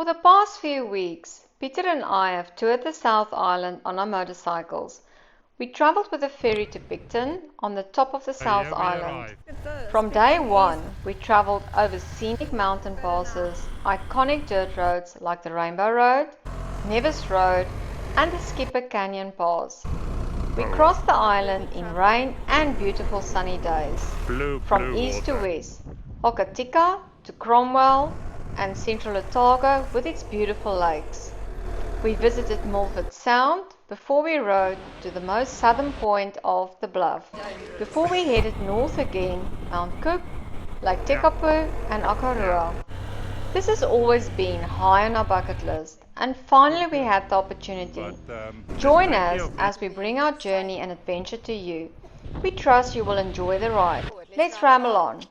For the past few weeks, Peter and I have toured the South Island on our motorcycles. We travelled with a ferry to Picton on the top of the South Island. From day one, we travelled over scenic mountain passes, iconic dirt roads like the Rainbow Road, Nevis Road, and the Skipper Canyon Pass. We crossed the island in rain and beautiful sunny days, from east to west, Hokitika to Cromwell and central Otago with its beautiful lakes. We visited Milford Sound before we rode to the most southern point of the bluff, before we headed north again, Mount Cook, Lake Tekapo and Akarua. This has always been high on our bucket list, and finally we had the opportunity. Join us as we bring our journey and adventure to you. We trust you will enjoy the ride. Let's ramble on.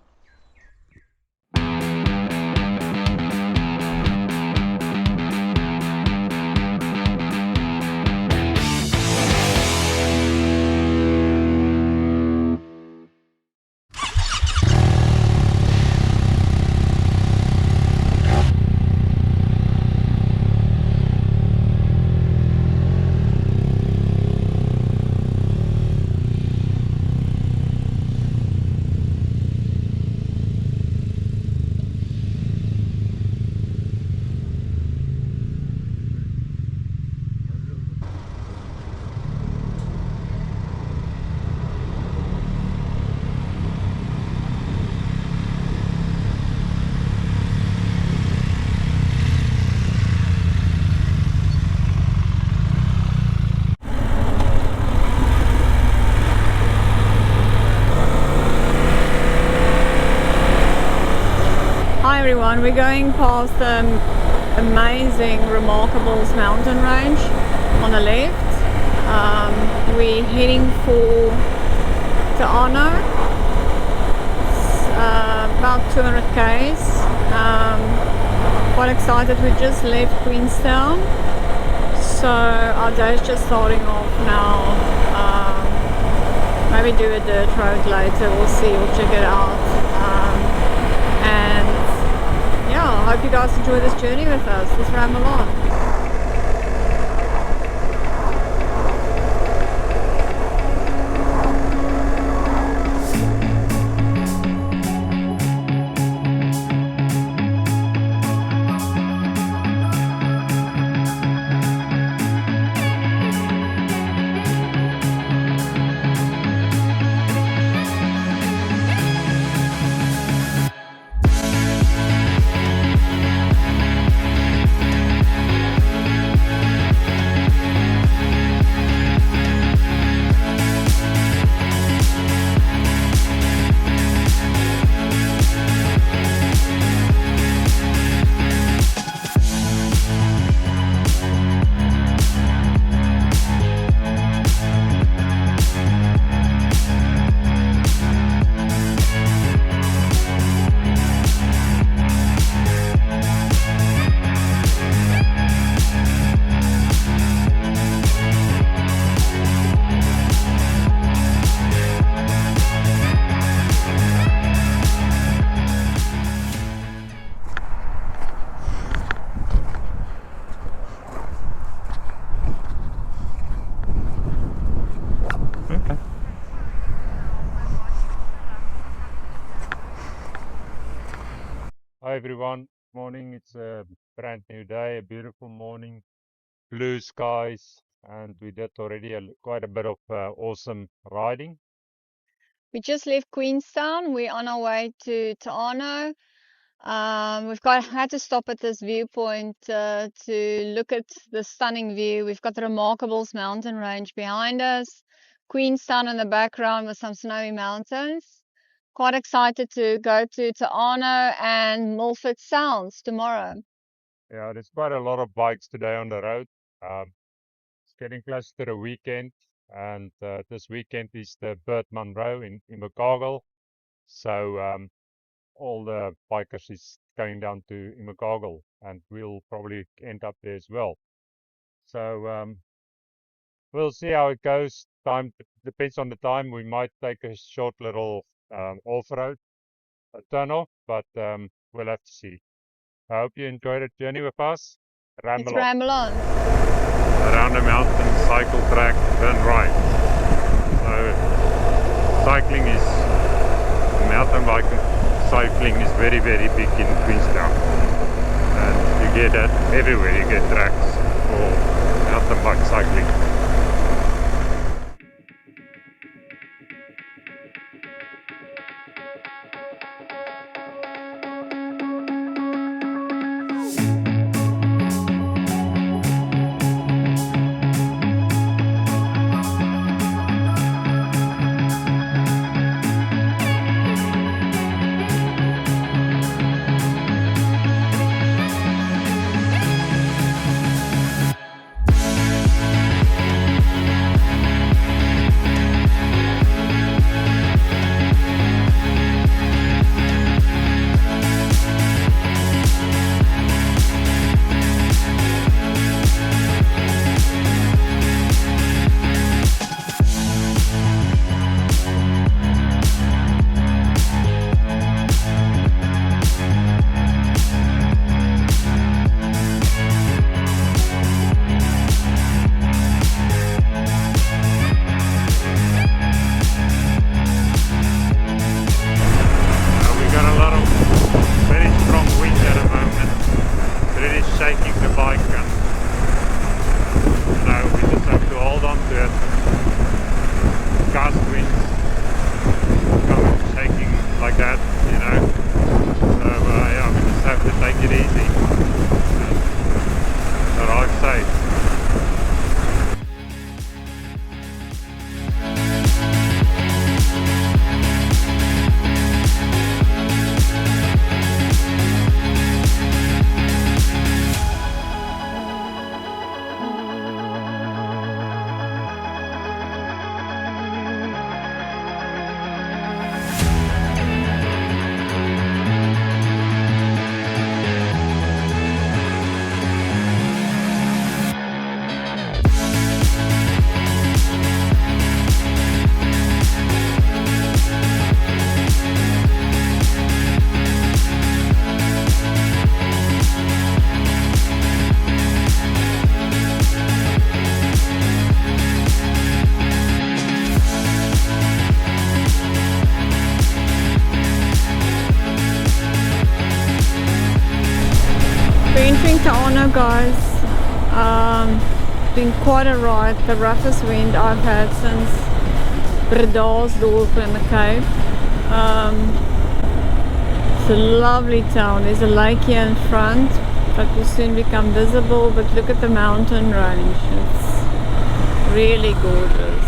Hi everyone, we're going past the amazing Remarkables mountain range on the left. We're heading for Te Anau. It's about 200 k's. Quite excited, we just left Queenstown, so our day is just starting off now. Maybe do a dirt road later, we'll see, we'll check it out. And yeah, I hope you guys enjoy this journey with us. Let's ramble on. Hi everyone, morning. It's a brand new day, a beautiful morning, blue skies, and we did already quite a bit of awesome riding. We just left Queenstown. We're on our way to Te Anau. Had to stop at this viewpoint to look at the stunning view. We've got the Remarkables mountain range behind us, Queenstown in the background with some snowy mountains. Quite excited to go to Te Anau and Milford Sounds tomorrow. Yeah, there's quite a lot of bikes today on the road. It's getting close to the weekend, and this weekend is the Bert Munro in Invercargill. So all the bikers is going down to Invercargill, and we'll probably end up there as well. So we'll see how it goes. Time depends on the time. We might take a short little off-road turn off, but we'll have to see. I hope you enjoyed the journey with us. Let's ramble on. Around the mountain cycle track, turn right. So cycling is, mountain biking, cycling is very big in Queenstown. And you get that everywhere, you get tracks for mountain bike cycling. Entering Te Anau, guys. Been quite a ride, the roughest wind I've had since Bredasdorp in the Cape. It's a lovely town. There's a lake here in front that will soon become visible, but look at the mountain range. It's really gorgeous.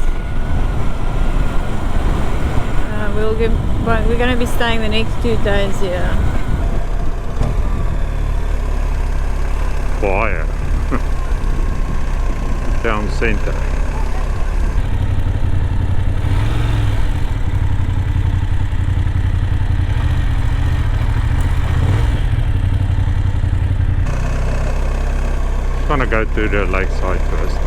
We're going to be staying the next 2 days here. Fire. Town center. I'm gonna go to the lakeside first.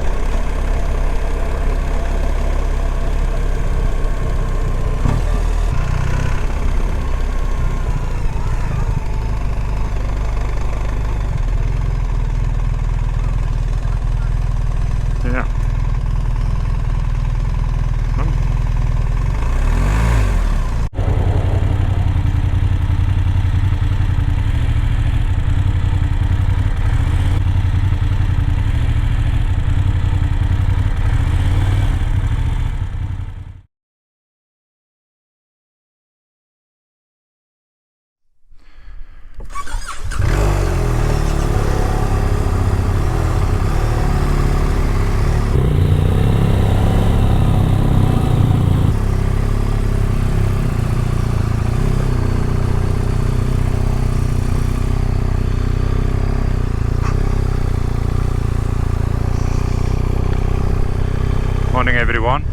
Morning everyone,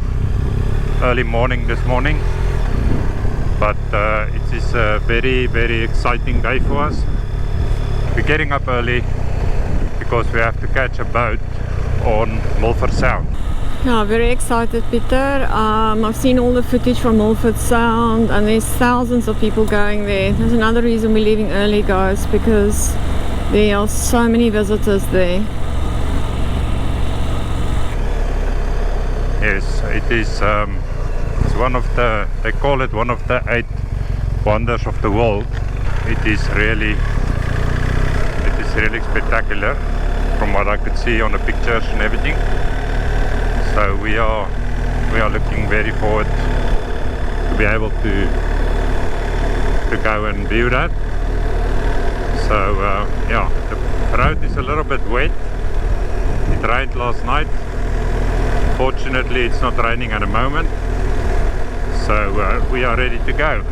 early morning this morning, but it is a very exciting day for us. We're getting up early because we have to catch a boat on Milford Sound. Yeah, very excited, Peter. I've seen all the footage from Milford Sound and there's thousands of people going there. There's another reason we're leaving early, guys, because There are so many visitors there. Yes, it is. It's one of the. They call it one of the 8 wonders of the world. It is really spectacular, from what I could see on the pictures and everything. So we are looking very forward to be able to go and view that. So yeah, the road is a little bit wet. It rained last night. Fortunately, it's not raining at the moment. So we are ready to go.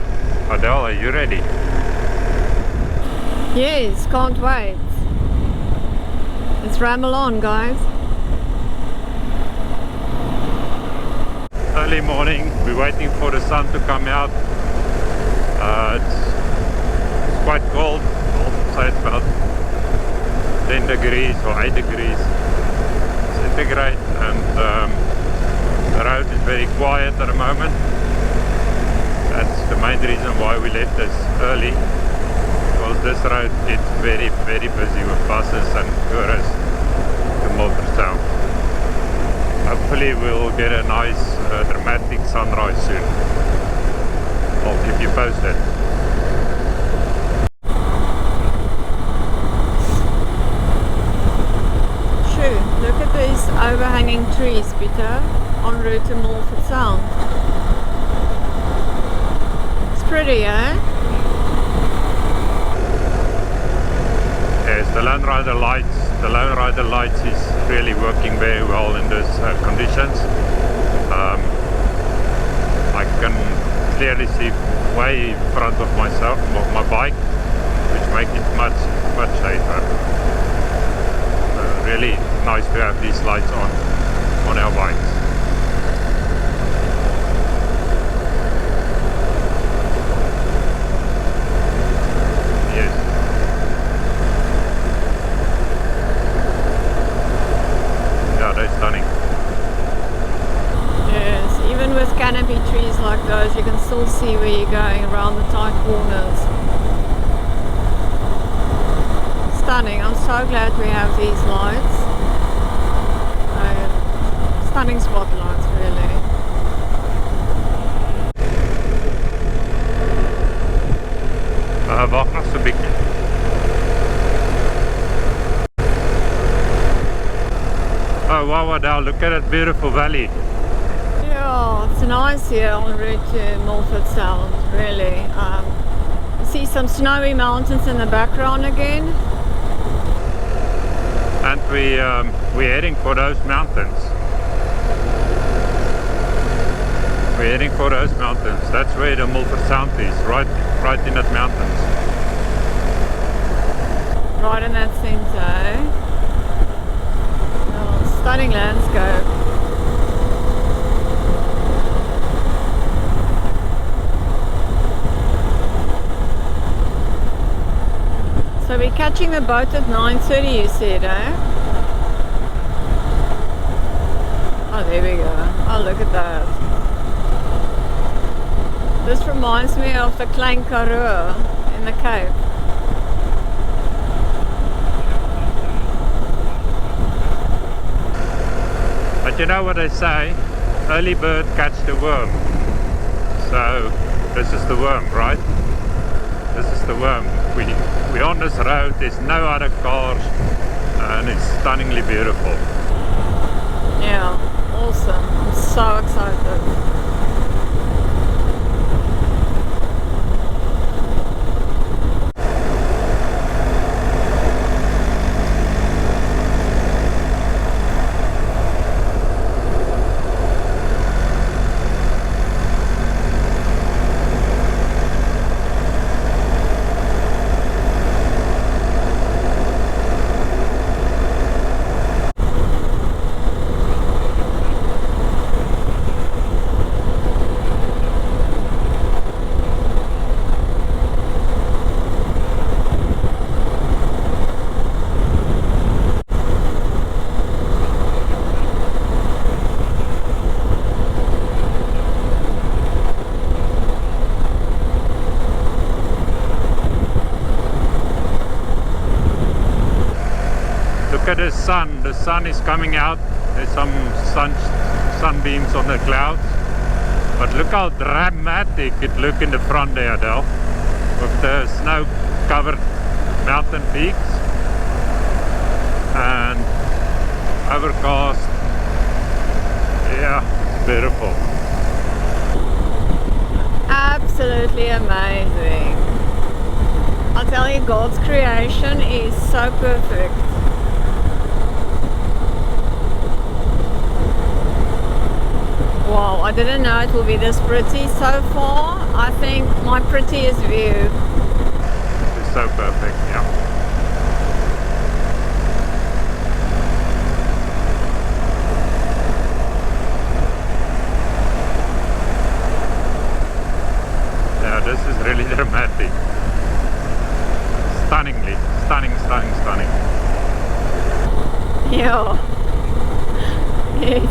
Adele, are you ready? Yes, can't wait. Let's ramble on, guys. Early morning, we're waiting for the sun to come out. It's quite cold. I'll say it's about 10 degrees or 8 degrees centigrade, and the road is very quiet at the moment. That's the main reason why we left this early, because this road gets very, very busy with buses and tourists to Milford Sound. Hopefully we'll get a nice dramatic sunrise soon. I'll keep you posted. Sure, look at these overhanging trees, Peter, en route to Milford Sound. It's pretty, eh? Yes, the Lone Rider lights is really working very well in these conditions. I can clearly see way in front of myself, my bike, which makes it much safer. Really nice to have these lights on our bikes. Yes. Yeah, they're stunning. Yes, even with canopy trees like those, you can still see where you're going around the tight corners. Stunning. I'm so glad we have these lights. Stunning spotlights, really. Wacht nog zo'n beetje. Oh wow, Adele, look at that beautiful valley. Yeah, it's nice here on route to Milford Sound, really. You see some snowy mountains in the background again. And we're heading for those mountains. We're heading for those mountains. That's where the Milford Sound is, right in that mountains. Right in that centre, eh? Oh, stunning landscape. So we're catching the boat at 9:30, you said, eh? Oh, there we go. Oh, look at that. This reminds me of the Klein Karoo in the Cape. But you know what they say? Early bird catch the worm. So this is the worm, right? This is the worm. We're on this road, there's no other cars, and it's stunningly beautiful. Yeah, awesome. I'm so excited. Look at the sun. The sun is coming out. There's some sunbeams on the clouds. But look how dramatic it looks in the front there, Adele. With the snow-covered mountain peaks. And overcast. Yeah, beautiful. Absolutely amazing. I'll tell you, God's creation is so perfect. Wow, I didn't know it will be this pretty so far. I think my prettiest view. It's so perfect, yeah. Yeah, this is really dramatic. Stunningly, stunning. Yeah. Yes.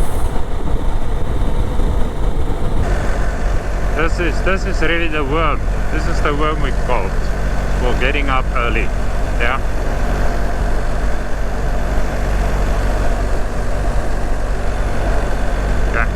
This is really the worm. This is the worm we called for getting up early. Yeah. Okay.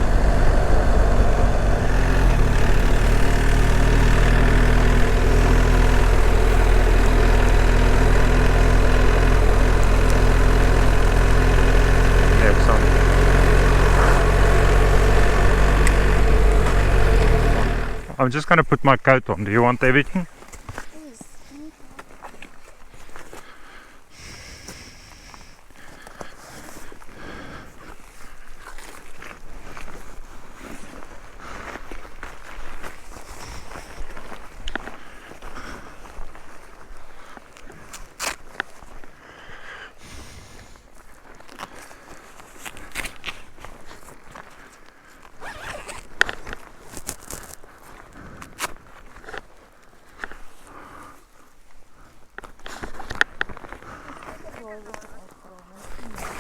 I'm just going to put my coat on. Do you want everything?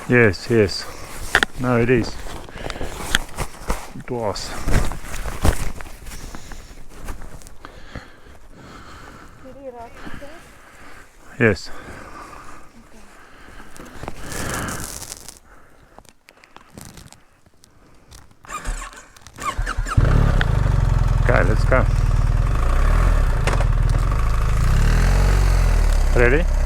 Yes. No, it is. It was. Yes. Okay, let's go. Ready?